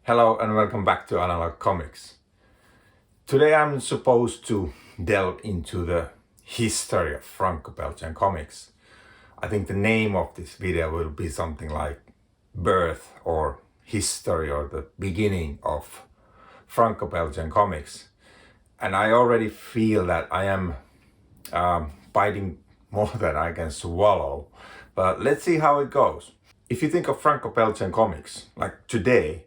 Hello and welcome back to Analog Comics. Today I'm supposed to delve into the history of Franco-Belgian comics. I think the name of this video will be something like Birth or History or the Beginning of Franco-Belgian comics. And I already feel that I am biting more than I can swallow. But let's see how it goes. If you think of Franco-Belgian comics, like today,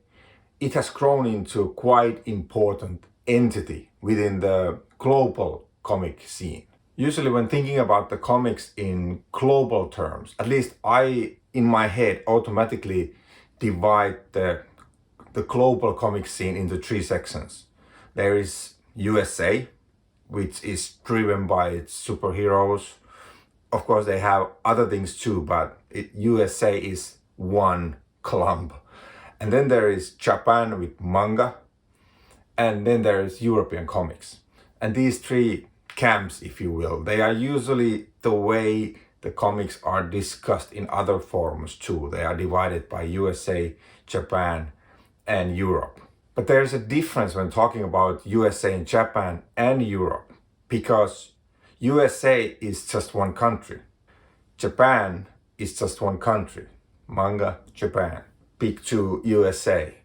it has grown into a quite important entity within the global comic scene. Usually when thinking about the comics in global terms, at least I, in my head, automatically divide the global comic scene into three sections. There is USA, which is driven by its superheroes. Of course, they have other things too, but USA is one clump. And then there is Japan with manga, and then there is European comics. And these three camps, if you will, they are usually the way the comics are discussed in other forums too. They are divided by USA, Japan, and Europe. But there's a difference when talking about USA and Japan and Europe, because USA is just one country. Japan is just one country. Manga, Japan. Big to USA.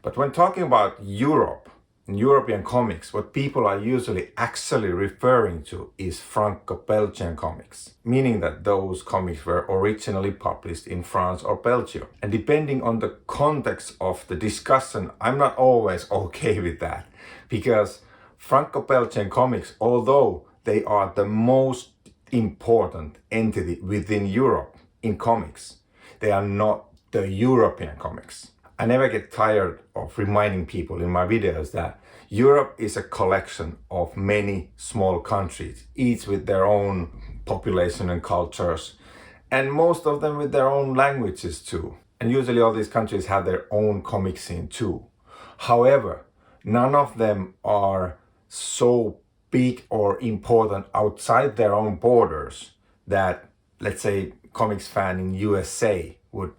But when talking about Europe and European comics, what people are usually actually referring to is Franco-Belgian comics, meaning that those comics were originally published in France or Belgium. And depending on the context of the discussion, I'm not always okay with that, because Franco-Belgian comics, although they are the most important entity within Europe in comics, they are not the European comics. I never get tired of reminding people in my videos that Europe is a collection of many small countries, each with their own population and cultures, and most of them with their own languages too. And usually all these countries have their own comic scene too. However, none of them are so big or important outside their own borders that, let's say, comics fan in USA would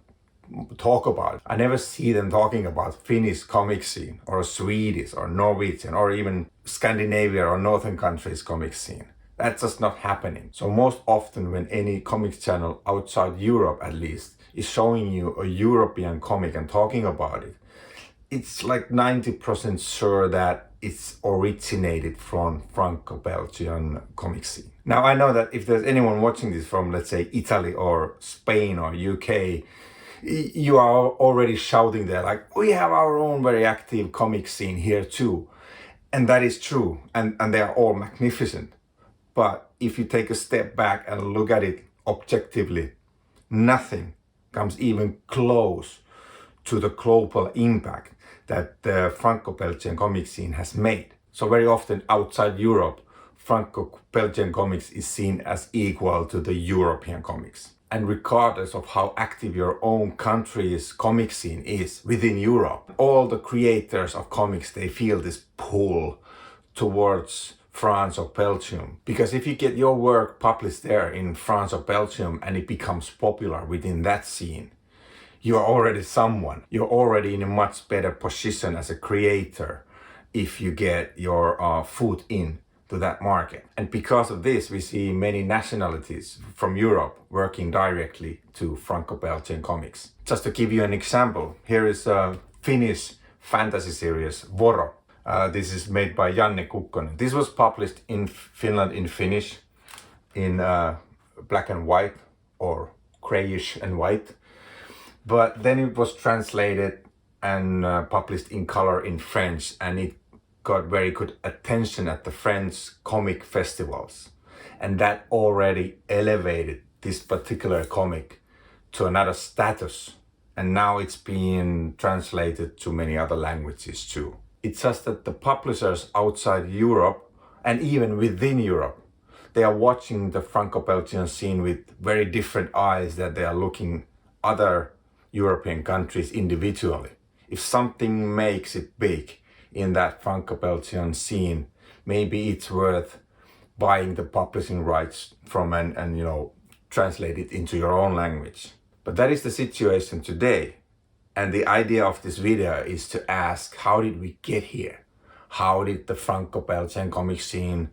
talk about. I never see them talking about Finnish comic scene or Swedish or Norwegian or even Scandinavia or Northern countries comic scene. That's just not happening. So most often when any comics channel outside Europe at least is showing you a European comic and talking about it, it's like 90% sure that it's originated from Franco-Belgian comic scene. Now I know that if there's anyone watching this from, let's say, Italy or Spain or UK, you are already shouting there like, we have our own very active comic scene here too. And that is true, and they are all magnificent. But if you take a step back and look at it objectively, nothing comes even close to the global impact that the Franco-Belgian comic scene has made. So very often outside Europe, Franco-Belgian comics is seen as equal to the European comics. And regardless of how active your own country's comic scene is within Europe, all the creators of comics, they feel this pull towards France or Belgium. Because if you get your work published there in France or Belgium and it becomes popular within that scene, you are already someone. You're already in a much better position as a creator if you get your foot in to that market. And because of this, we see many nationalities from Europe working directly to Franco-Belgian comics. Just to give you an example, here is a Finnish fantasy series, Voro. This is made by Janne Kukkonen. This was published in Finland in Finnish, in black and white or grayish and white. But then it was translated and published in color in French, and it got very good attention at the French comic festivals. And that already elevated this particular comic to another status. And now it's being translated to many other languages too. It's just that the publishers outside Europe and even within Europe, they are watching the Franco-Belgian scene with very different eyes that they are looking other European countries individually. If something makes it big in that Franco-Belgian scene, maybe it's worth buying the publishing rights from and translate it into your own language. But that is the situation today. And the idea of this video is to ask, how did we get here? How did the Franco-Belgian comic scene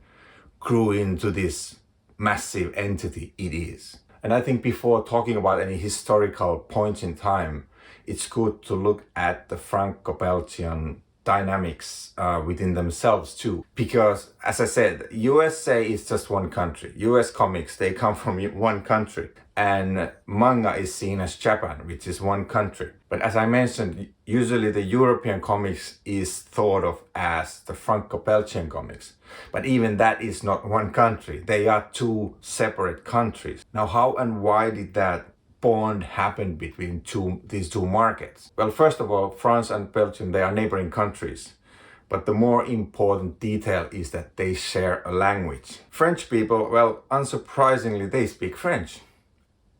grew into this massive entity it is? And I think before talking about any historical points in time, it's good to look at the Franco-Belgian dynamics within themselves too. Because as I said, USA is just one country. US comics, they come from one country. And manga is seen as Japan, which is one country. But as I mentioned, usually the European comics is thought of as the Franco-Belgian comics. But even that is not one country. They are two separate countries. Now, how and why did that bond happen between these two markets? Well, first of all, France and Belgium, they are neighboring countries. But the more important detail is that they share a language. French people, well, unsurprisingly, they speak French.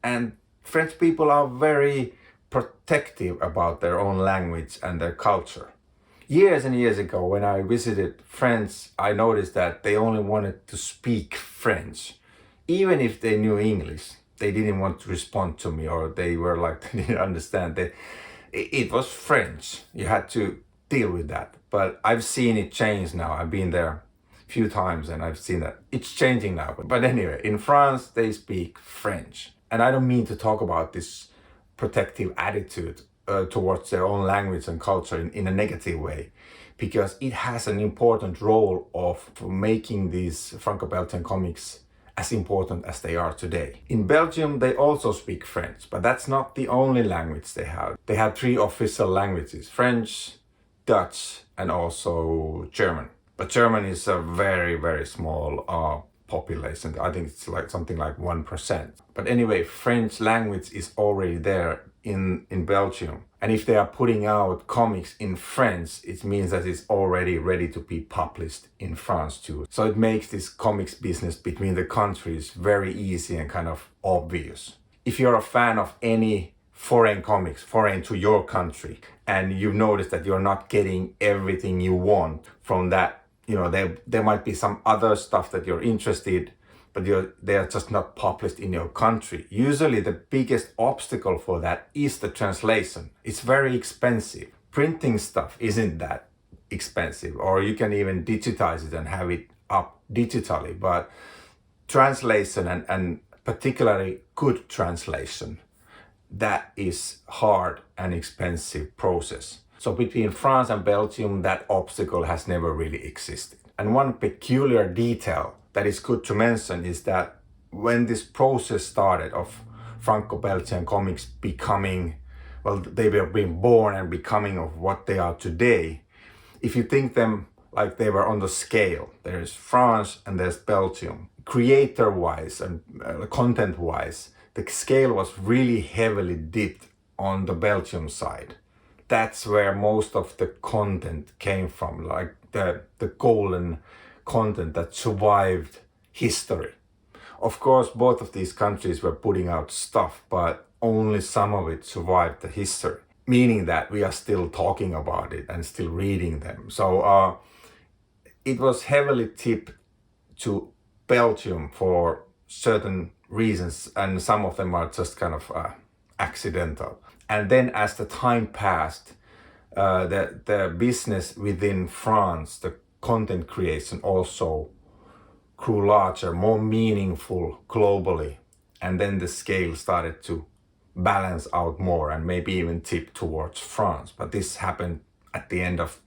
And French people are very protective about their own language and their culture. Years and years ago, when I visited France, I noticed that they only wanted to speak French. Even if they knew English, they didn't want to respond to me, or they were like, they didn't understand. It was French. You had to deal with that. But I've seen it change now. I've been there a few times and I've seen that it's changing now. But anyway, in France, they speak French. And I don't mean to talk about this protective attitude towards their own language and culture in a negative way, because it has an important role of making these Franco-Belgian comics as important as they are today. In Belgium, they also speak French, but that's not the only language they have. They have 3 official languages: French, Dutch, and also German. But German is a very, very small population. I think it's like something like 1%. But anyway, French language is already there in Belgium. And if they are putting out comics in French, it means that it's already ready to be published in France too. So it makes this comics business between the countries very easy and kind of obvious. If you're a fan of any foreign comics, foreign to your country, and you notice that you're not getting everything you want from that, you know, there might be some other stuff that you're interested, but they are just not published in your country. Usually the biggest obstacle for that is the translation. It's very expensive. Printing stuff isn't that expensive, or you can even digitize it and have it up digitally. But translation, and particularly good translation, that is hard and expensive process. So between France and Belgium, that obstacle has never really existed. And one peculiar detail that is good to mention is that when this process started of Franco-Belgian comics becoming, well, they were being born and becoming of what they are today, if you think them like they were on the scale, there's France and there's Belgium. Creator-wise and content-wise, the scale was really heavily dipped on the Belgium side. That's where most of the content came from, like the golden content that survived history. Of course, both of these countries were putting out stuff, but only some of it survived the history, meaning that we are still talking about it and still reading them. So it was heavily tipped to Belgium for certain reasons, and some of them are just kind of accidental. And then as the time passed, the business within France, the content creation also grew larger, more meaningful globally. And then the scale started to balance out more and maybe even tip towards France. But this happened at the end of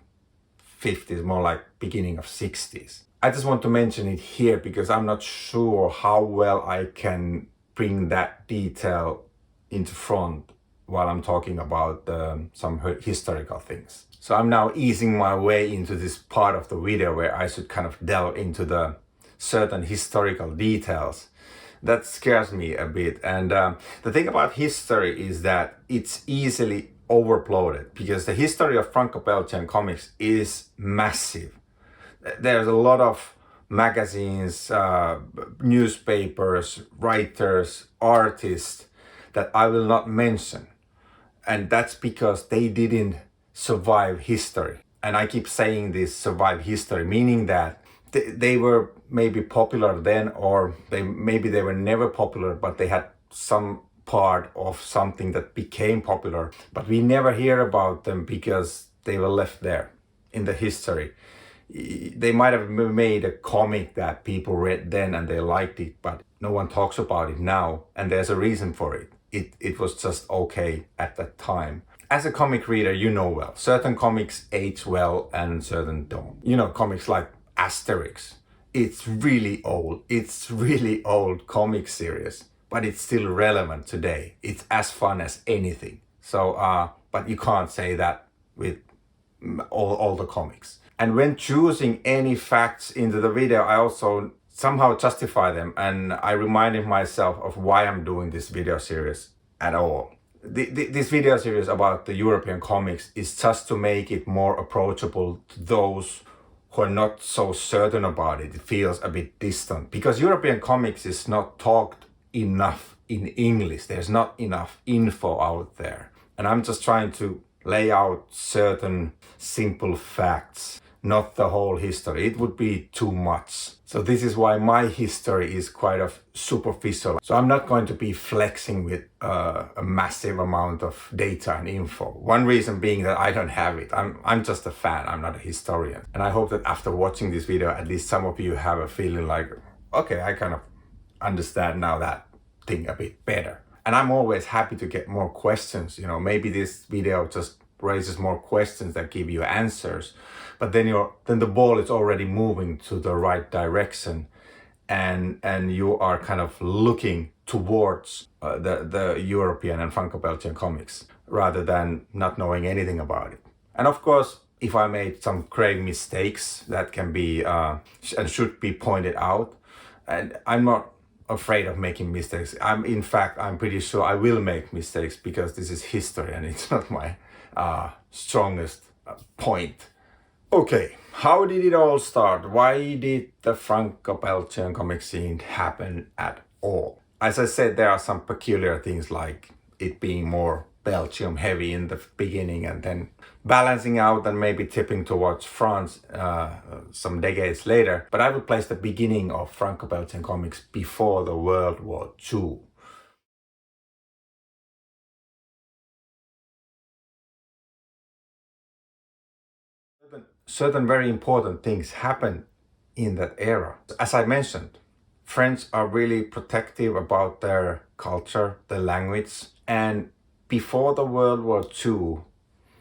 50s, more like beginning of 60s. I just want to mention it here because I'm not sure how well I can bring that detail into front while I'm talking about some historical things. So I'm now easing my way into this part of the video where I should kind of delve into the certain historical details. That scares me a bit. And the thing about history is that it's easily overloaded because the history of Franco-Belgian comics is massive. There's a lot of magazines, newspapers, writers, artists that I will not mention. And that's because they didn't survive history. And I keep saying this, survive history, meaning that they were maybe popular then, or maybe they were never popular, but they had some part of something that became popular, but we never hear about them because they were left there in the history. They might have made a comic that people read then and they liked it, but no one talks about it now, and there's a reason for it. It was just okay at that time. As a comic reader, you know well, certain comics age well and certain don't. You know, comics like Asterix. It's really old comic series, but it's still relevant today. It's as fun as anything. So, but you can't say that with all the comics. And when choosing any facts into the video, I also somehow justify them, and I reminded myself of why I'm doing this video series at all. This video series about the European comics is just to make it more approachable to those who are not so certain about it. It feels a bit distant because European comics is not talked enough in English. There's not enough info out there. And I'm just trying to lay out certain simple facts, not the whole history. It would be too much. So this is why my history is quite superficial. So I'm not going to be flexing with a massive amount of data and info. One reason being that I don't have it. I'm just a fan, I'm not a historian. And I hope that after watching this video, at least some of you have a feeling like, okay, I kind of understand now that thing a bit better. And I'm always happy to get more questions. You know, maybe this video just raises more questions that give you answers, but then the ball is already moving to the right direction, and you are kind of looking towards the European and Franco-Belgian comics rather than not knowing anything about it. And of course, if I made some great mistakes that can be and should be pointed out, and I'm not afraid of making mistakes. In fact, I'm pretty sure I will make mistakes because this is history and it's not my strongest point. Okay, how did it all start? Why did the Franco-Belgian comic scene happen at all? As I said, there are some peculiar things like it being more Belgium heavy in the beginning and then balancing out and maybe tipping towards France some decades later. But I would place the beginning of Franco-Belgian comics before the World War II. Certain very important things happened in that era. As I mentioned, French are really protective about their culture, their language, and before the World War II,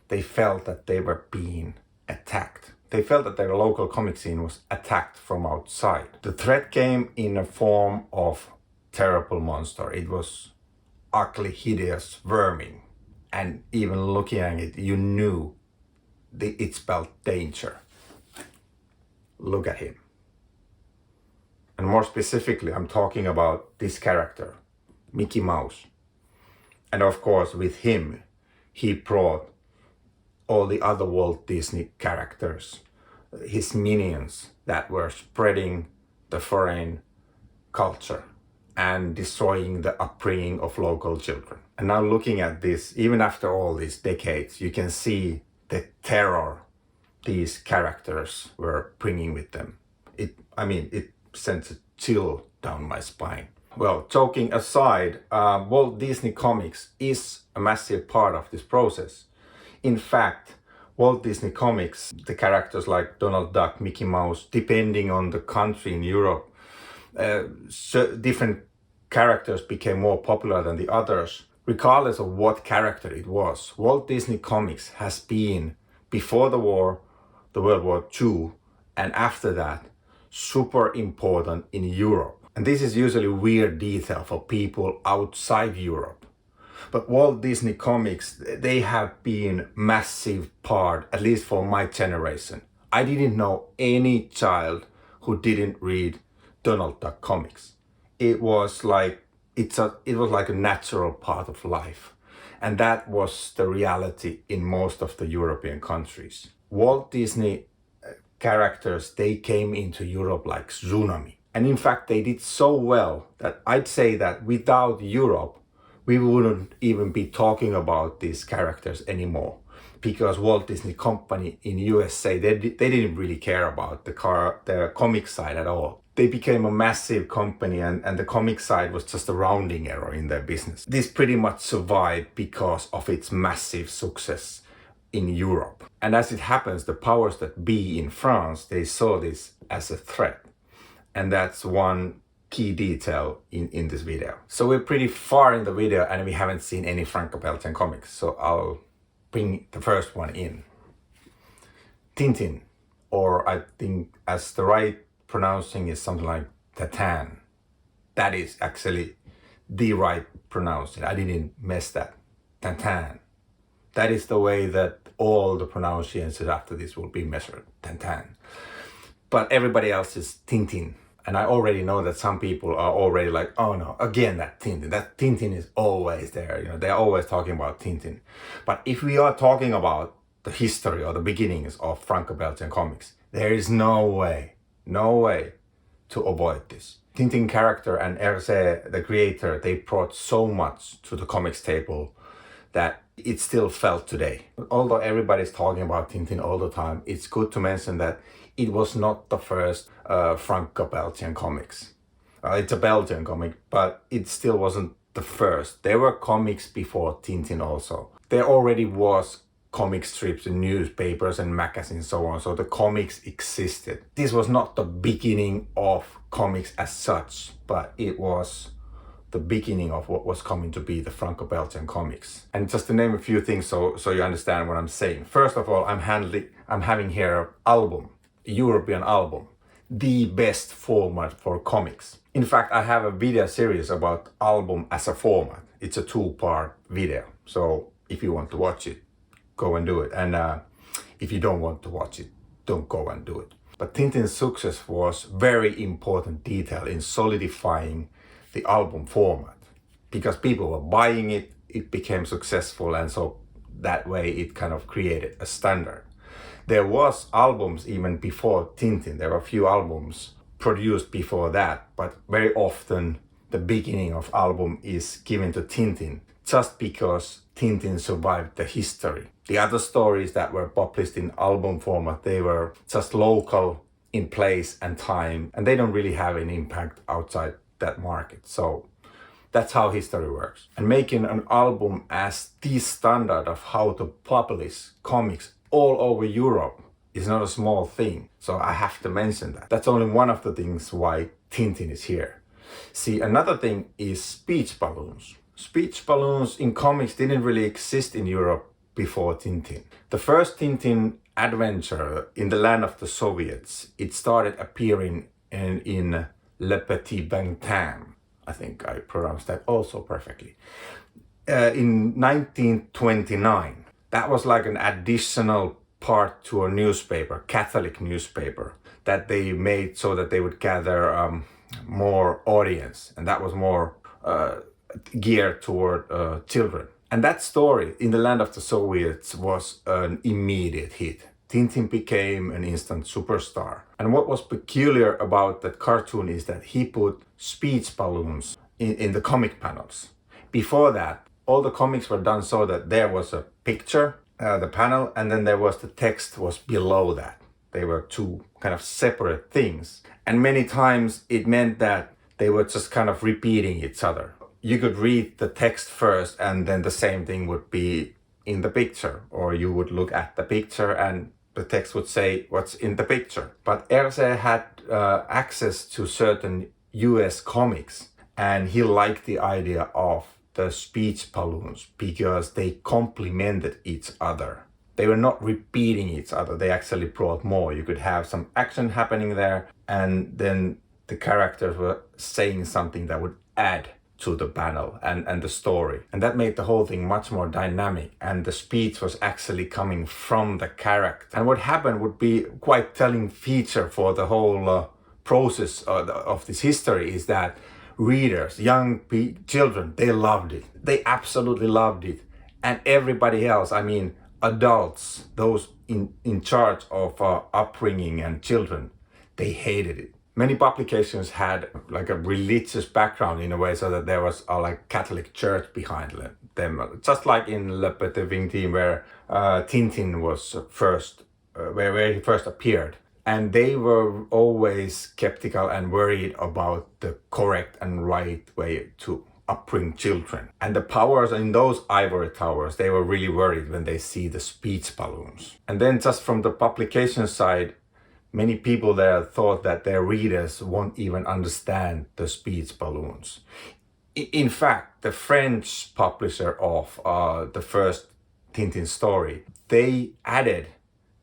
they felt that they were being attacked. They felt that their local comic scene was attacked from outside. The threat came in a form of terrible monster. It was ugly, hideous vermin. And even looking at it, you knew it spelled danger. Look at him. And more specifically, I'm talking about this character, Mickey Mouse. And of course, with him, he brought all the other Walt Disney characters, his minions that were spreading the foreign culture and destroying the upbringing of local children. And now looking at this, even after all these decades, you can see the terror these characters were bringing with them. It sends a chill down my spine. Well, joking aside, Walt Disney Comics is a massive part of this process. In fact, Walt Disney Comics, the characters like Donald Duck, Mickey Mouse, depending on the country in Europe, different characters became more popular than the others. Regardless of what character it was, Walt Disney Comics has been, before the war, the World War II, and after that, super important in Europe. And this is usually weird detail for people outside Europe. But Walt Disney Comics, they have been massive part, at least for my generation. I didn't know any child who didn't read Donald Duck comics. It was like a natural part of life. And that was the reality in most of the European countries. Walt Disney characters, they came into Europe like tsunami. And in fact, they did so well that I'd say that without Europe, we wouldn't even be talking about these characters anymore. Because Walt Disney Company in USA, they didn't really care about the comic side at all. they became a massive company, and the comic side was just a rounding error in their business. This pretty much survived because of its massive success in Europe. And as it happens, the powers that be in France, they saw this as a threat. And that's one key detail in this video. So we're pretty far in the video and we haven't seen any Franco-Belgian comics. So I'll bring the first one in. Tintin, or I think as the right pronouncing is something like Tatan. That is actually the right pronouncing. I didn't mess that. Tantan. That is the way that all the pronunciations after this will be measured. Tantan. But everybody else is Tintin. And I already know that some people are already like, oh no, again that Tintin. That Tintin is always there. You know, they're always talking about Tintin. But if we are talking about the history or the beginnings of Franco-Belgian comics, there is no way to avoid this. Tintin character and Hergé, the creator, they brought so much to the comics table that it still felt today. Although everybody's talking about Tintin all the time, it's good to mention that it was not the first Franco-Belgian comics. It's a Belgian comic, but it still wasn't the first. There were comics before Tintin also. There already was comic strips in newspapers and magazines, so on. So the comics existed. This was not the beginning of comics as such, but it was the beginning of what was coming to be the Franco-Belgian comics. And just to name a few things so you understand what I'm saying. First of all, I'm having here an album, a European album, the best format for comics. In fact, I have a video series about album as a format. It's a 2-part video. So if you want to watch it, go and do it. And if you don't want to watch it, don't go and do it. But Tintin's success was very important detail in solidifying the album format, because people were buying it, it became successful, and so that way it kind of created a standard. There was albums even before Tintin. There were a few albums produced before that, but very often the beginning of album is given to Tintin just because Tintin survived the history. The other stories that were published in album format, they were just local in place and time, and they don't really have an impact outside that market. So that's how history works. And making an album as the standard of how to publish comics all over Europe is not a small thing. So I have to mention that. That's only one of the things why Tintin is here. See, another thing is speech balloons. Speech balloons in comics didn't really exist in Europe before Tintin. The first Tintin adventure in the land of the Soviets, it started appearing in Le Petit Bantam. I think I pronounced that also perfectly. In 1929. That was like an additional part to a newspaper, Catholic newspaper, that they made so that they would gather more audience. And that was more geared toward children. And that story, In the Land of the Soviets, was an immediate hit. Tintin became an instant superstar. And what was peculiar about that cartoon is that he put speech balloons in the comic panels. Before that, all the comics were done so that there was a picture, the panel, and then there was the text was below that. They were two kind of separate things. And many times it meant that they were just kind of repeating each other. You could read the text first and then the same thing would be in the picture, or you would look at the picture and the text would say what's in the picture. But Hergé had access to certain US comics, and he liked the idea of the speech balloons because they complemented each other. They were not repeating each other, they actually brought more. You could have some action happening there, and then the characters were saying something that would add to the panel and the story. And that made the whole thing much more dynamic, and the speech was actually coming from the character. And what happened would be quite telling feature for the whole process of this history is that readers, children, they loved it. They absolutely loved it. And everybody else, I mean adults, those in charge of upbringing and children, they hated it. Many publications had like a religious background in a way, so that there was a like Catholic church behind them. Just like in Le Petit Bantam, where Tintin was first, where he first appeared. And they were always skeptical and worried about the correct and right way to upbring children. And the powers in those ivory towers, they were really worried when they see the speech balloons. And then just from the publication side, many people there thought that their readers won't even understand the speech balloons. In fact, the French publisher of the first Tintin story, they added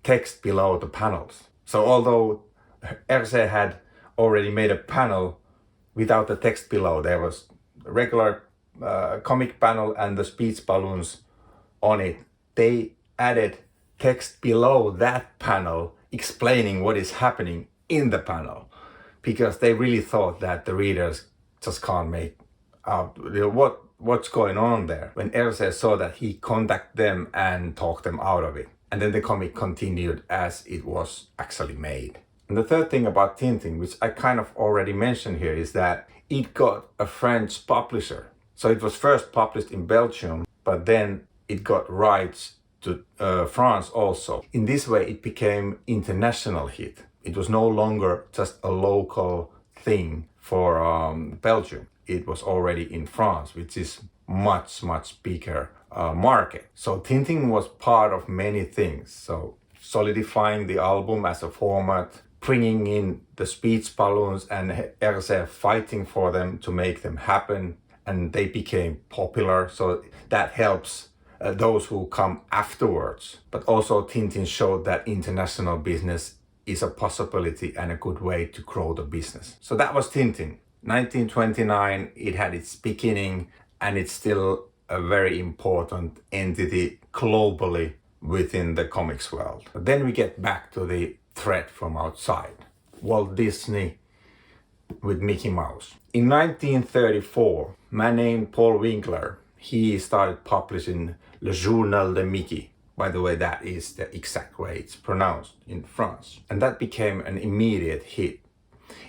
text below the panels. So although Hergé had already made a panel without the text below, there was a regular comic panel and the speech balloons on it. They added text below that panel explaining what is happening in the panel, because they really thought that the readers just can't make out what's going on there. When Hergé saw that, he contacted them and talked them out of it. And then the comic continued as it was actually made. And the third thing about Tintin, which I kind of already mentioned here, is that it got a French publisher. So it was first published in Belgium, but then it got rights to France also. In this way, it became international hit. It was no longer just a local thing for Belgium. It was already in France, which is much bigger market. So Tintin was part of many things. So solidifying the album as a format, bringing in the speech balloons and Hergé fighting for them to make them happen, and they became popular. So that helps those who come afterwards. But also Tintin showed that international business is a possibility and a good way to grow the business. So that was Tintin. 1929, it had its beginning, and it's still a very important entity globally within the comics world. But then we get back to the threat from outside. Walt Disney with Mickey Mouse. In 1934, a man named Paul Winkler, he started publishing Le Journal de Mickey. By the way, that is the exact way it's pronounced in France. And that became an immediate hit.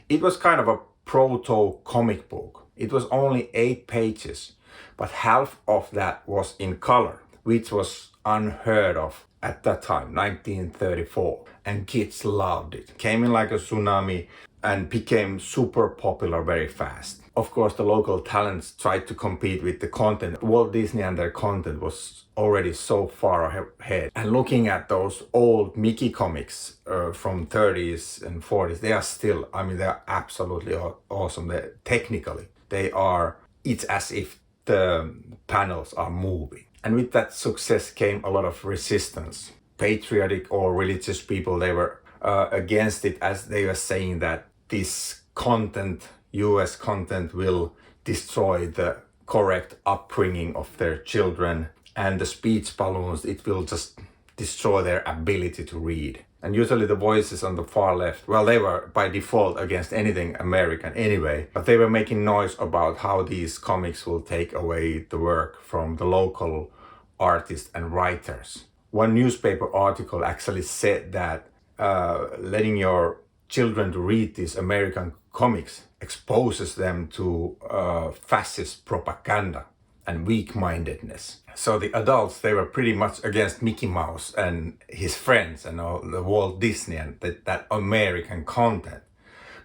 It was kind of a proto comic book. It was only 8 pages, but half of that was in color, which was unheard of at that time, 1934. And kids loved it. Came in like a tsunami and became super popular very fast. Of course, the local talents tried to compete with the content. Walt Disney and their content was already so far ahead. And looking at those old Mickey comics from 30s and 40s, they are still, I mean, they're absolutely awesome. Technically, it's as if the panels are moving. And with that success came a lot of resistance. Patriotic or religious people, they were against it, as they were saying that this content, US content, will destroy the correct upbringing of their children, and the speech balloons, it will just destroy their ability to read. And usually the voices on the far left, well, they were by default against anything American anyway, but they were making noise about how these comics will take away the work from the local artists and writers. One newspaper article actually said that letting your children to read these American comics exposes them to fascist propaganda and weak-mindedness. So the adults, they were pretty much against Mickey Mouse and his friends and all the Walt Disney and that American content.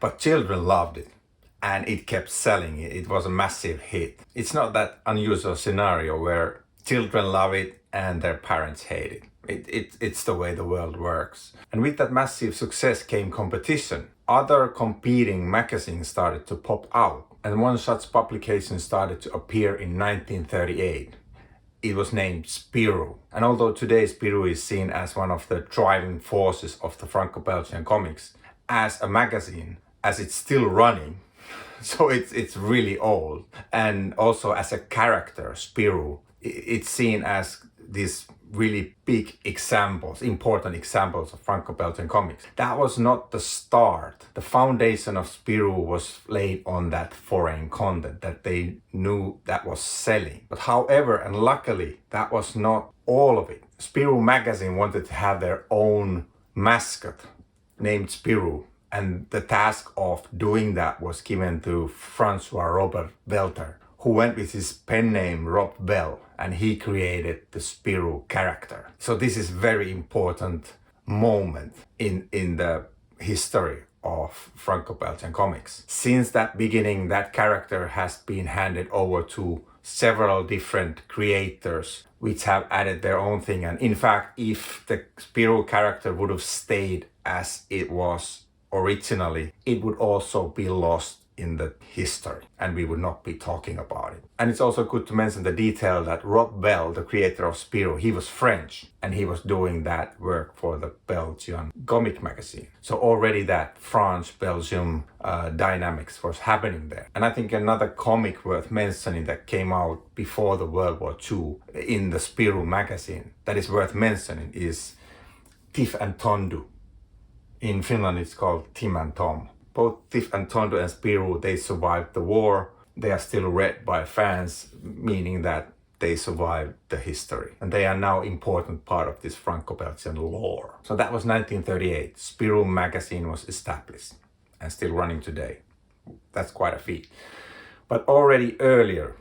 But children loved it, and it kept selling. It was a massive hit. It's not that unusual scenario where children love it and their parents hate it. It's the way the world works. And with that massive success came competition. Other competing magazines started to pop out, and one such publication started to appear in 1938. It was named Spirou. And although today Spirou is seen as one of the driving forces of the Franco-Belgian comics, as a magazine, as it's still running, so it's really old. And also as a character, Spirou, it's seen as these really big examples, important examples of Franco-Belgian comics. That was not the start. The foundation of Spirou was laid on that foreign content that they knew that was selling. But however, and luckily, that was not all of it. Spirou magazine wanted to have their own mascot named Spirou. And the task of doing that was given to Francois Robert Welter, who went with his pen name Rob Bell, and he created the Spirou character. So this is very important moment in the history of Franco-Belgian comics. Since that beginning, that character has been handed over to several different creators which have added their own thing. And in fact, if the Spirou character would have stayed as it was originally, it would also be lost in the history and we would not be talking about it. And it's also good to mention the detail that Rob Bell, the creator of Spirou, he was French and he was doing that work for the Belgian comic magazine. So already that France-Belgium dynamics was happening there. And I think another comic worth mentioning that came out before the World War II in the Spirou magazine that is worth mentioning is Tiff and Tondu. In Finland it's called Tim and Tom. Both Tiff and Tondu and Spirou, they survived the war. They are still read by fans, meaning that they survived the history. And they are now important part of this Franco-Belgian lore. So that was 1938. Spirou magazine was established and still running today. That's quite a feat. But already earlier,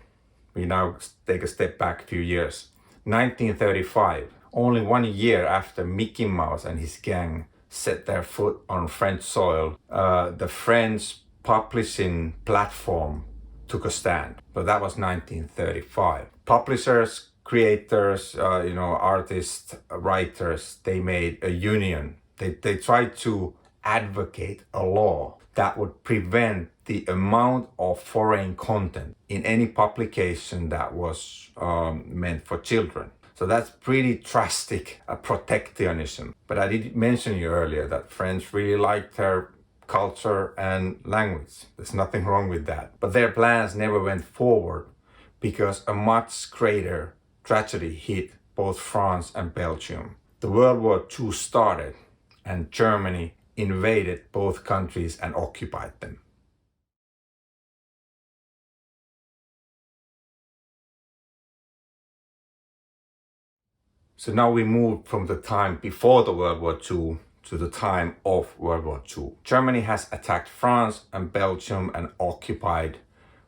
we now take a step back a few years. 1935, only 1 year after Mickey Mouse and his gang set their foot on French soil, the French publishing platform took a stand. So that was 1935. Publishers, creators, artists, writers, they made a union. They tried to advocate a law that would prevent the amount of foreign content in any publication that was meant for children. So that's pretty drastic protectionism. But I did mention you earlier that French really liked their culture and language. There's nothing wrong with that. But their plans never went forward because a much greater tragedy hit both France and Belgium. The World War II started and Germany invaded both countries and occupied them. So now we move from the time before the World War II to the time of World War II. Germany has attacked France and Belgium and occupied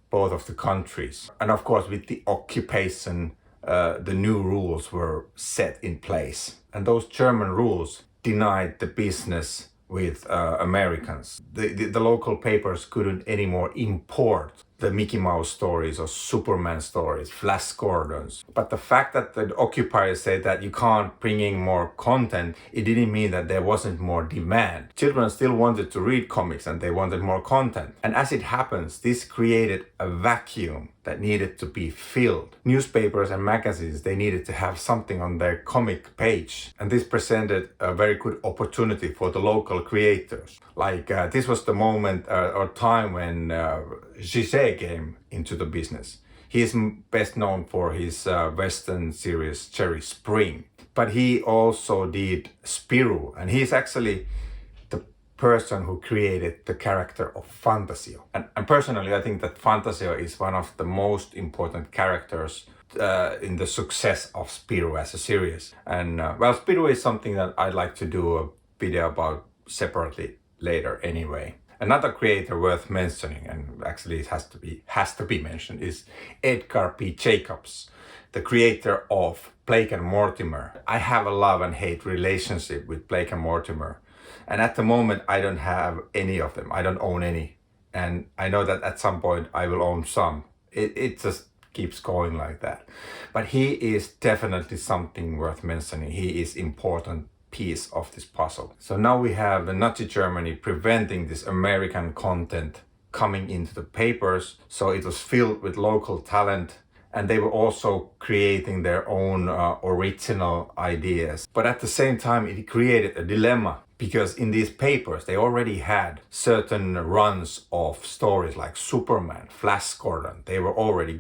both of the countries. And of course, with the occupation, the new rules were set in place. And those German rules denied the business with Americans. The local papers couldn't anymore import the Mickey Mouse stories or Superman stories, Flash Gordons. But the fact that the occupiers said that you can't bring in more content, it didn't mean that there wasn't more demand. Children still wanted to read comics and they wanted more content. And as it happens, this created a vacuum that needed to be filled. Newspapers and magazines, they needed to have something on their comic page. And this presented a very good opportunity for the local creators. Like this was the moment or time when Giselle came into the business. He is best known for his Western series Cherry Spring. But he also did Spirou, and he's actually the person who created the character of Fantasio. And personally, I think that Fantasio is one of the most important characters in the success of Spirou as a series. And Spirou is something that I'd like to do a video about separately later anyway. Another creator worth mentioning, and actually it has to be mentioned, is Edgar P. Jacobs, the creator of Blake and Mortimer. I have a love and hate relationship with Blake and Mortimer. And at the moment, I don't have any of them. I don't own any. And I know that at some point I will own some. It just keeps going like that. But he is definitely something worth mentioning. He is important piece of this puzzle. So now we have the Nazi Germany preventing this American content coming into the papers. So it was filled with local talent, and they were also creating their own original ideas. But at the same time, it created a dilemma, because in these papers, they already had certain runs of stories like Superman, Flash Gordon. They were already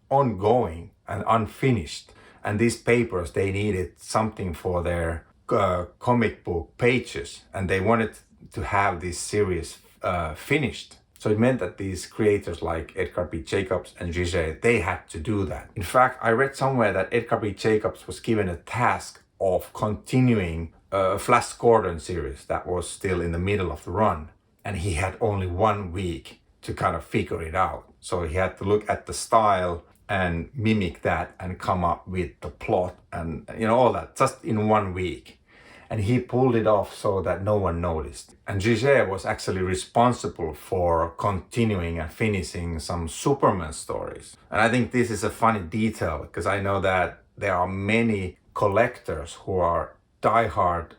ongoing and unfinished. And these papers, they needed something for their comic book pages, and they wanted to have this series finished. So it meant that these creators like Edgar P. Jacobs and Giselle, they had to do that. In fact, I read somewhere that Edgar P. Jacobs was given a task of continuing a Flash Gordon series that was still in the middle of the run, and he had only 1 week to kind of figure it out. So he had to look at the style and mimic that and come up with the plot and all that just in 1 week. and he pulled it off so that no one noticed. And Gigé was actually responsible for continuing and finishing some Superman stories. And I think this is a funny detail because I know that there are many collectors who are diehard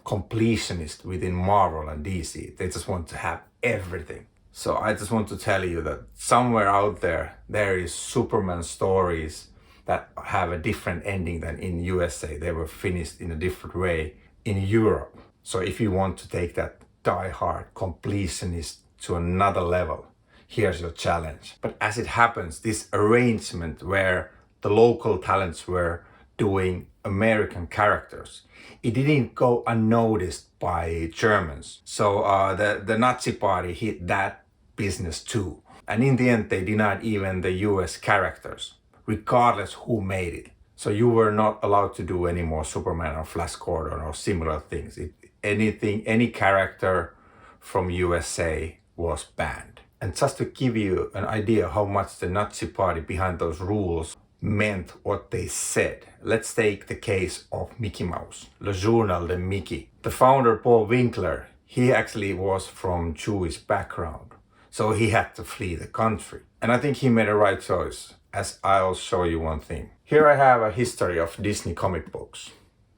completionists within Marvel and DC. They just want to have everything. So I just want to tell you that somewhere out there, there is Superman stories that have a different ending than in USA. They were finished in a different way in Europe. So if you want to take that die-hard completionist to another level, here's your challenge. But as it happens, this arrangement where the local talents were doing American characters, it didn't go unnoticed by Germans. So the Nazi party hit that business too. And in the end, they denied even the US characters, regardless who made it. So you were not allowed to do any more Superman or Flash Gordon or similar things. Any character from USA was banned. And just to give you an idea how much the Nazi party behind those rules meant what they said, let's take the case of Mickey Mouse, Le Journal de Mickey. The founder, Paul Winkler, he actually was from Jewish background. So he had to flee the country. And I think he made a right choice, as I'll show you one thing. Here I have a history of Disney comic books.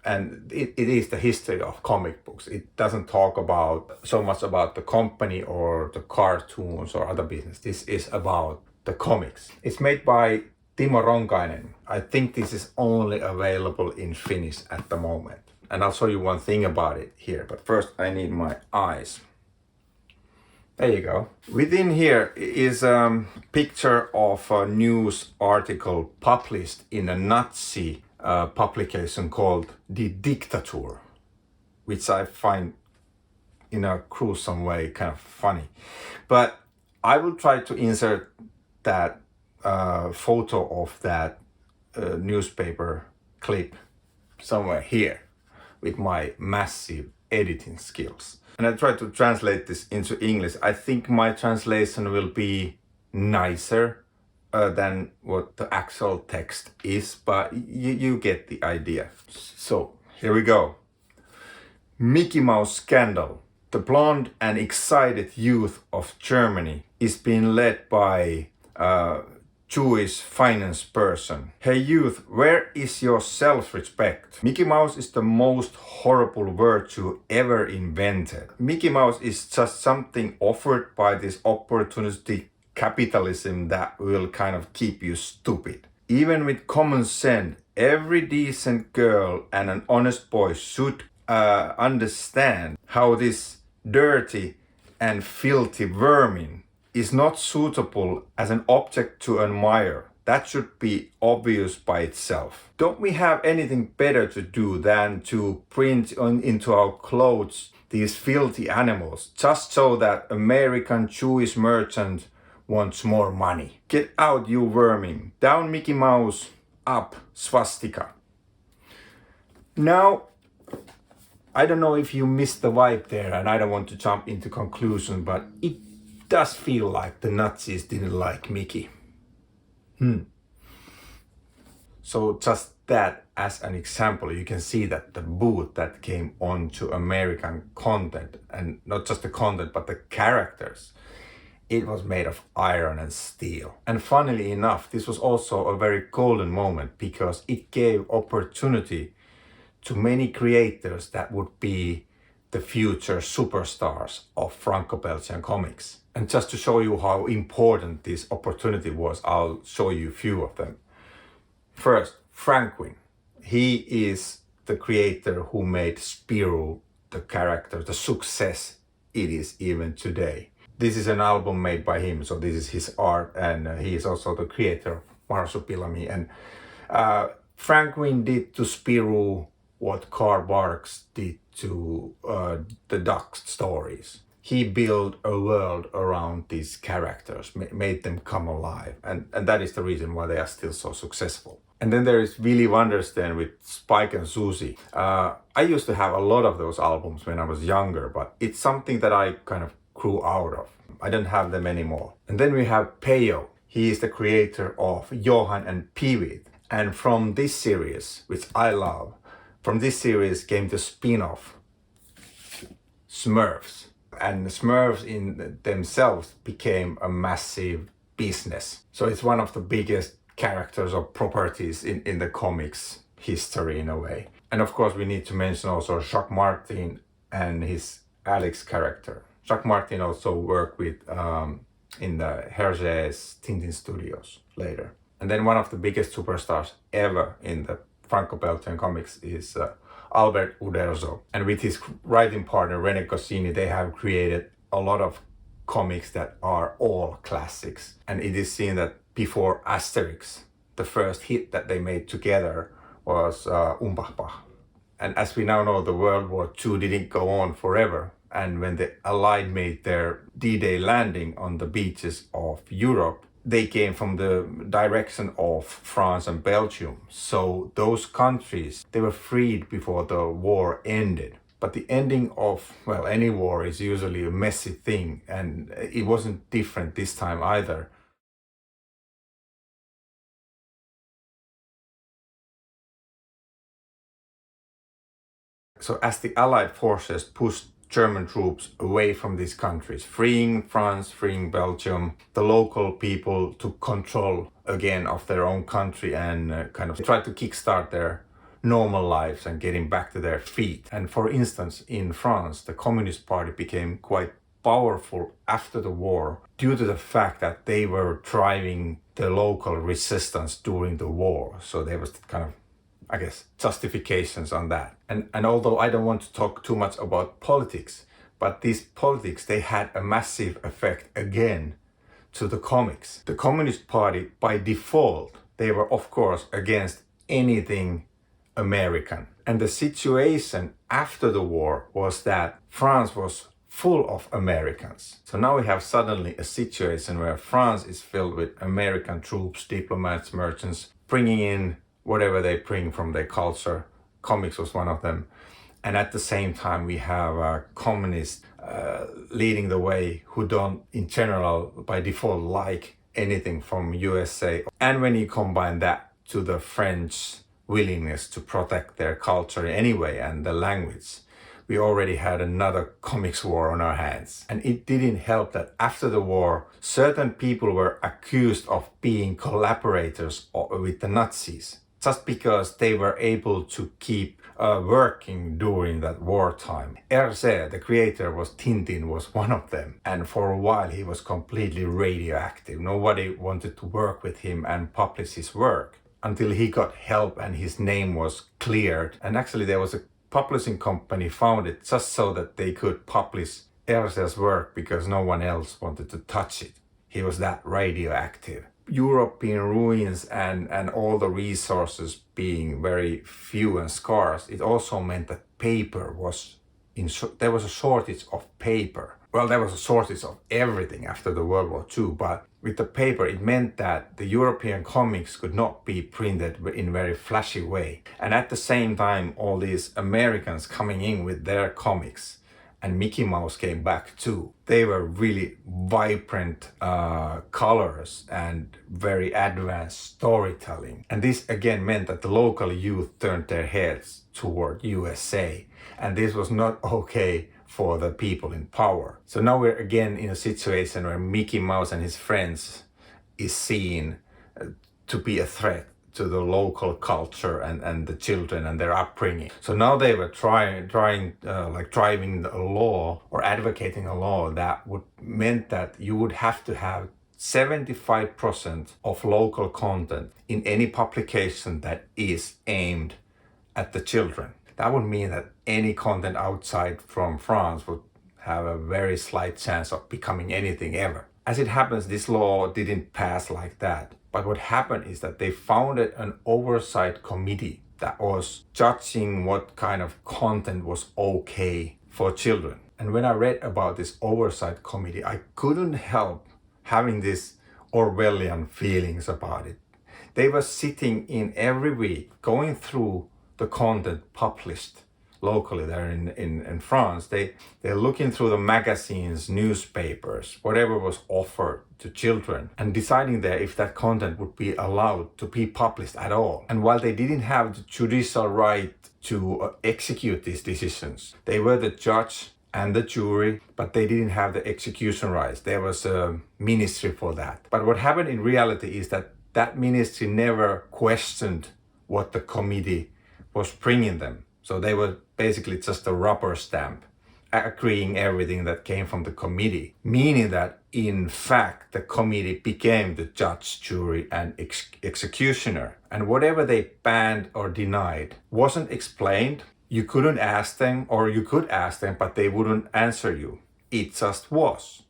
And it is the history of comic books. It doesn't talk about so much about the company or the cartoons or other business. This is about the comics. It's made by Timo Ronkainen. I think this is only available in Finnish at the moment. And I'll show you one thing about it here. But first I need my eyes. There you go. Within here is a picture of a news article published in a Nazi publication called Die Diktatur, which I find in a gruesome way kind of funny. But I will try to insert that photo of that newspaper clip somewhere here with my massive editing skills. And I try to translate this into English. I think my translation will be nicer than what the actual text is, but you get the idea. So here we go. Mickey Mouse scandal. The blonde and excited youth of Germany is being led by Jewish finance person. Hey youth, where is your self-respect? Mickey Mouse is the most horrible virtue ever invented. Mickey Mouse is just something offered by this opportunistic capitalism that will kind of keep you stupid. Even with common sense, every decent girl and an honest boy should understand how this dirty and filthy vermin is not suitable as an object to admire. That should be obvious by itself. Don't we have anything better to do than to print into our clothes these filthy animals just so that American Jewish merchant wants more money? Get out, you vermin. Down Mickey Mouse, up swastika. Now, I don't know if you missed the vibe there, and I don't want to jump into conclusion, but it does feel like the Nazis didn't like Mickey. So just that as an example, you can see that the boot that came onto American content, and not just the content, but the characters, it was made of iron and steel. And funnily enough, this was also a very golden moment because it gave opportunity to many creators that would be the future superstars of Franco-Belgian comics. And just to show you how important this opportunity was, I'll show you a few of them. First, Franquin. He is the creator who made Spirou, the character, the success it is even today. This is an album made by him, so this is his art, and he is also the creator of Marsupilami. And Franquin did to Spirou what Karl Barks did to the Duck stories. He built a world around these characters, made them come alive, and that is the reason why they are still so successful. And then there is Willy Wanderstein with Spike and Susie. I used to have a lot of those albums when I was younger, but it's something that I kind of grew out of. I don't have them anymore. And then we have Peyo. He is the creator of Johan and Peewit. And from this series, which I love, From this series came the spin-off, Smurfs. And Smurfs in themselves became a massive business. So it's one of the biggest characters or properties in the comics history in a way. And of course we need to mention also Jacques Martin and his Alex character. Jacques Martin also worked with in the Hergé's Tintin Studios later. And then one of the biggest superstars ever in the Franco-Belgian comics is Albert Uderzo. And with his writing partner René Goscinny, they have created a lot of comics that are all classics. And it is seen that before Asterix, the first hit that they made together was Umbach. And as we now know, the World War II didn't go on forever. And when the Allied made their D-Day landing on the beaches of Europe, they came from the direction of France and Belgium. So those countries, they were freed before the war ended. But the ending of, well, any war is usually a messy thing, and it wasn't different this time either. So as the Allied forces pushed German troops away from these countries, freeing France, freeing Belgium, the local people took control again of their own country and kind of tried to kickstart their normal lives and getting back to their feet. And for instance, in France, the Communist Party became quite powerful after the war due to the fact that they were driving the local resistance during the war. So there was kind of, I guess, justifications on that. And although I don't want to talk too much about politics, but these politics, they had a massive effect again to the comics. The Communist Party, by default, they were of course against anything American. And the situation after the war was that France was full of Americans. So now we have suddenly a situation where France is filled with American troops, diplomats, merchants, bringing in whatever they bring from their culture. Comics was one of them. And at the same time, we have communists leading the way who don't, in general, by default, like anything from USA. And when you combine that to the French willingness to protect their culture anyway and the language, we already had another comics war on our hands. And it didn't help that after the war, certain people were accused of being collaborators with the Nazis, just because they were able to keep working during that wartime. Hergé, the creator, Tintin was one of them. And for a while he was completely radioactive. Nobody wanted to work with him and publish his work until he got help and his name was cleared. And actually there was a publishing company founded just so that they could publish Hergé's work because no one else wanted to touch it. He was that radioactive. European ruins and all the resources being very few and scarce, it also meant that paper was there was a shortage of paper. Well, there was a shortage of everything after the World War II, but with the paper it meant that the European comics could not be printed in a very flashy way. And at the same time, all these Americans coming in with their comics, and Mickey Mouse came back too. They were really vibrant colors and very advanced storytelling. And this again meant that the local youth turned their heads toward USA. And this was not okay for the people in power. So now we're again in a situation where Mickey Mouse and his friends is seen to be a threat to the local culture and the children and their upbringing. So now they were driving a law or advocating a law that meant that you would have to have 75% of local content in any publication that is aimed at the children. That would mean that any content outside from France would have a very slight chance of becoming anything ever. As it happens, this law didn't pass like that. But what happened is that they founded an oversight committee that was judging what kind of content was okay for children. And when I read about this oversight committee, I couldn't help having this Orwellian feelings about it. They were sitting in every week, going through the content published locally there in France. They're looking through the magazines, newspapers, whatever was offered to children, and deciding there if that content would be allowed to be published at all. And while they didn't have the judicial right to execute these decisions. They were the judge and the jury, but they didn't have the execution rights. There was a ministry for that. But what happened in reality is that that ministry never questioned what the committee was bringing them. So they were basically just a rubber stamp, agreeing everything that came from the committee, meaning that in fact the committee became the judge, jury and executioner, and whatever they banned or denied wasn't explained. You couldn't ask them, or you could ask them, but they wouldn't answer you. It just was.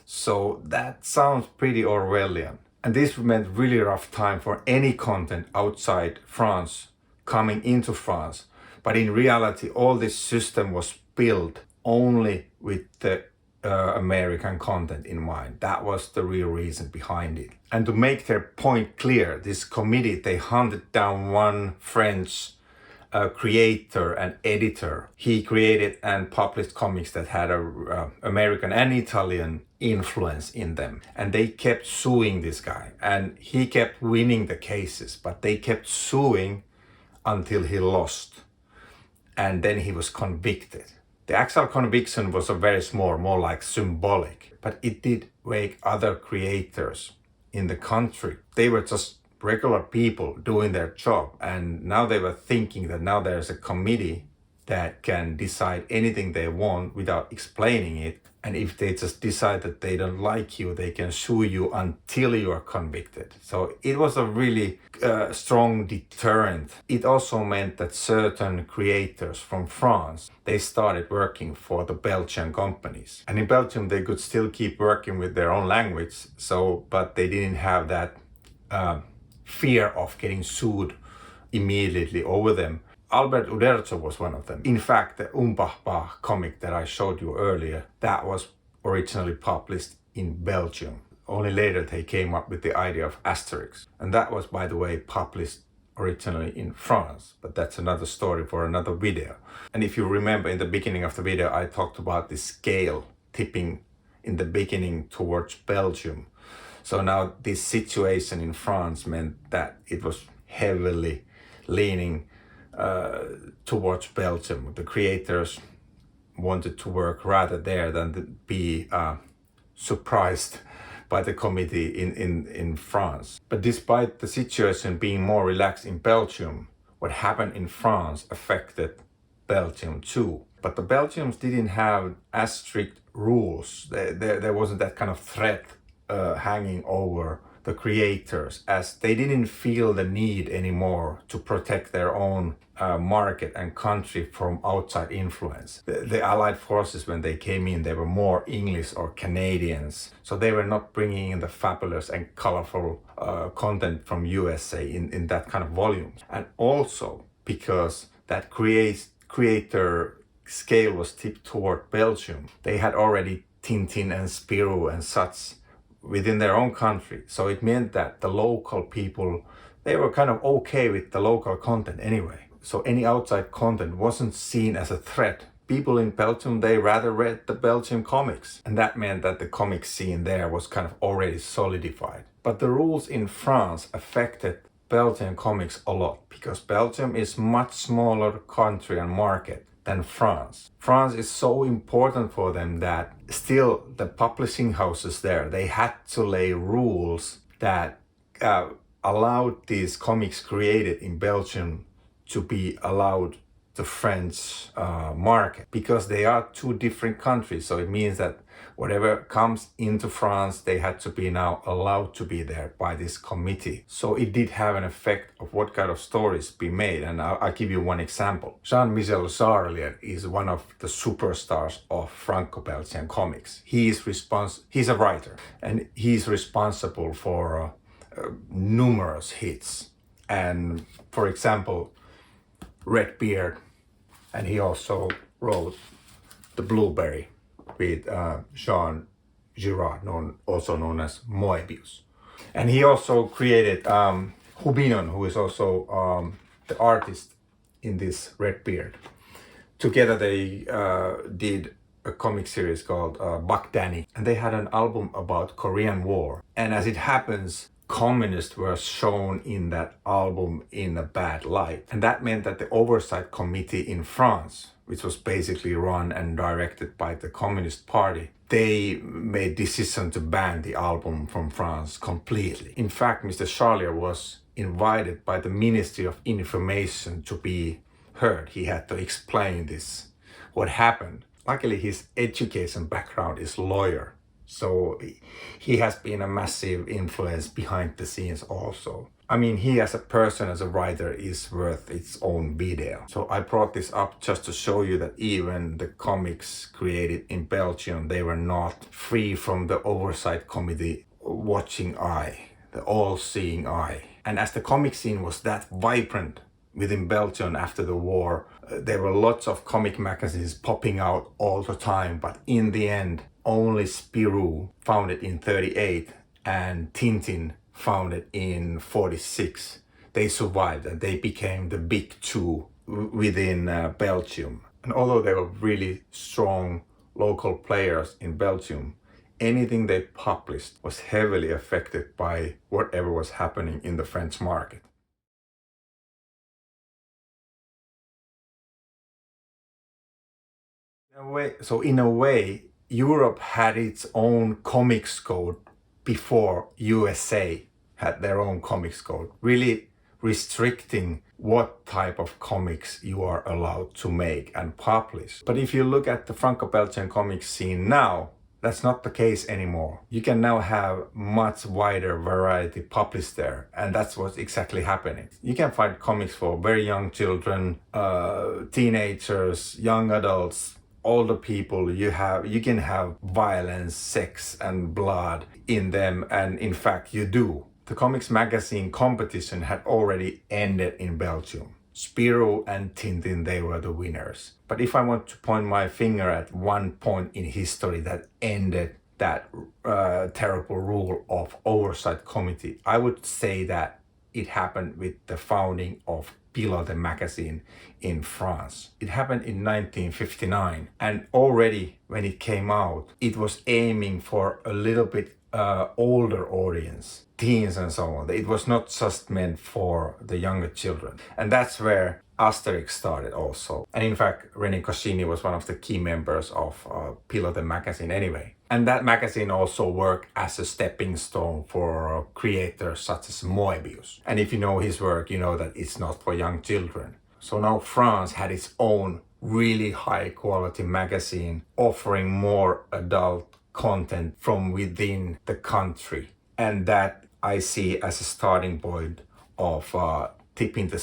So that sounds pretty Orwellian, and this meant really rough time for any content outside France coming into France. But in reality, all this system was built only with the American content in mind. That was the real reason behind it. And to make their point clear, this committee, they hunted down one French creator and editor. He created and published comics that had a American and Italian influence in them. And they kept suing this guy. And he kept winning the cases, but they kept suing until he lost. And then he was convicted. The actual conviction was a very small, more like symbolic, but it did wake other creators in the country. They were just regular people doing their job, and now they were thinking that now there's a committee that can decide anything they want without explaining it, and if they just decide that they don't like you, they can sue you until you are convicted. So it was a really strong deterrent. It also meant that certain creators from France, they started working for the Belgian companies, and in Belgium they could still keep working with their own language, but they didn't have that fear of getting sued immediately over them. Albert Uderzo was one of them. In fact, the Umbach comic that I showed you earlier, that was originally published in Belgium. Only later they came up with the idea of Asterix. And that was, by the way, published originally in France. But that's another story for another video. And if you remember in the beginning of the video, I talked about the scale tipping in the beginning towards Belgium. So now this situation in France meant that it was heavily leaning towards Belgium. The creators wanted to work rather there than to be surprised by the committee in France. But despite the situation being more relaxed in Belgium, what happened in France affected Belgium too. But the Belgians didn't have as strict rules. There wasn't that kind of threat hanging over the creators, as they didn't feel the need anymore to protect their own market and country from outside influence. The Allied forces, when they came in, they were more English or Canadians, so they were not bringing in the fabulous and colorful content from USA in that kind of volumes. And also because that creator scale was tipped toward Belgium, they had already Tintin and Spirou and such within their own country. So it meant that the local people, they were kind of okay with the local content anyway. So any outside content wasn't seen as a threat. People in Belgium, they rather read the Belgian comics. And that meant that the comic scene there was kind of already solidified. But the rules in France affected Belgian comics a lot, because Belgium is much smaller country and market than France. France is so important for them that still the publishing houses there, they had to lay rules that allowed these comics created in Belgium to be allowed the French market, because they are two different countries. So it means that whatever comes into France, they had to be now allowed to be there by this committee. So it did have an effect of what kind of stories be made. And I'll give you one example. Jean-Michel Jarlier is one of the superstars of Franco-Belgian comics. He's a writer, and he's responsible for numerous hits. And for example, Red Beard, and he also wrote The Blueberry with Jean Girard, also known as Moebius. And he also created Hubinon, who is also the artist in this Red Beard. Together they did a comic series called Buck Danny, and they had an album about Korean War. And as it happens, communists were shown in that album in a bad light. And that meant that the oversight committee in France, which was basically run and directed by the Communist Party, they made decision to ban the album from France completely. In fact, Mr. Charlier was invited by the Ministry of Information to be heard. He had to explain this, what happened. Luckily, his education background is lawyer, so he has been a massive influence behind the scenes also. I mean, he as a person, as a writer, is worth its own video. So I brought this up just to show you that even the comics created in Belgium, they were not free from the oversight committee watching eye, the all-seeing eye. And as the comic scene was that vibrant within Belgium after the war, there were lots of comic magazines popping out all the time, but in the end, only Spirou found it in 38 and Tintin found it in 46. They survived and they became the big two within Belgium. And although they were really strong local players in Belgium, anything they published was heavily affected by whatever was happening in the French market. In a way, Europe had its own comics code before USA had their own comics code, really restricting what type of comics you are allowed to make and publish. But if you look at the Franco-Belgian comics scene now, that's not the case anymore. You can now have much wider variety published there, and that's what's exactly happening. You can find comics for very young children, teenagers, young adults, older people. You can have violence, sex and blood in them, and in fact you do. The comics magazine competition had already ended in Belgium. Spirou and Tintin, they were the winners. But if I want to point my finger at one point in history that ended that terrible rule of oversight committee, I would say that it happened with the founding of Pilote magazine in France. It happened in 1959, and already when it came out, it was aiming for a little bit older audience, teens and so on. It was not just meant for the younger children. And that's where Asterix started also. And in fact, René Goscinny was one of the key members of Pilote magazine anyway. And that magazine also worked as a stepping stone for creators such as Moebius. And if you know his work, you know that it's not for young children. So now France had its own really high quality magazine offering more adult content from within the country. And that I see as a starting point of tipping the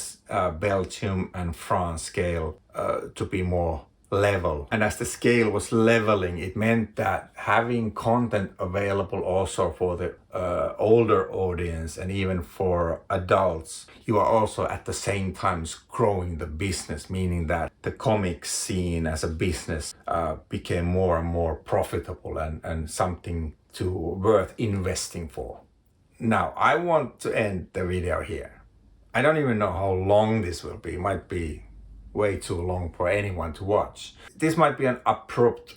Belgium and France scale to be more level. And as the scale was leveling, it meant that having content available also for the older audience and even for adults, you are also at the same time growing the business, meaning that the comics scene as a business became more and more profitable and something to worth investing for. Now, I want to end the video here. I don't even know how long this will be. It might be way too long for anyone to watch. This might be an abrupt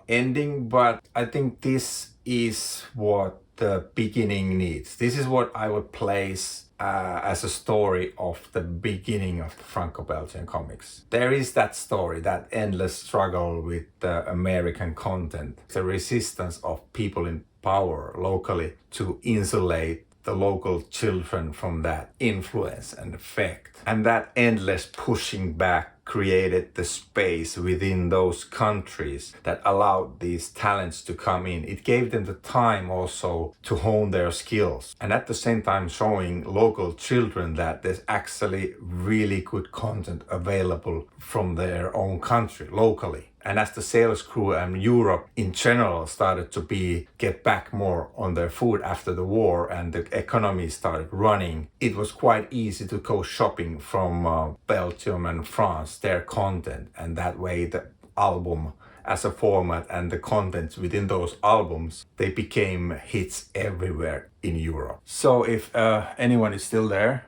ending, but I think this is what the beginning needs. This is what I would place as a story of the beginning of the Franco-Belgian comics. There is that story, that endless struggle with the American content, the resistance of people in power locally to insulate the local children from that influence and effect. And that endless pushing back created the space within those countries that allowed these talents to come in. It gave them the time also to hone their skills. And at the same time showing local children that there's actually really good content available from their own country, locally. And as the sales grew and Europe in general started to get back more on their foot after the war and the economy started running, it was quite easy to go shopping from Belgium and France, their content. And that way the album as a format and the contents within those albums, they became hits everywhere in Europe. So if anyone is still there,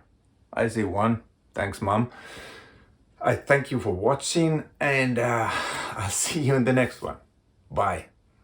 I see one. Thanks, Mom. I thank you for watching, and I'll see you in the next one. Bye.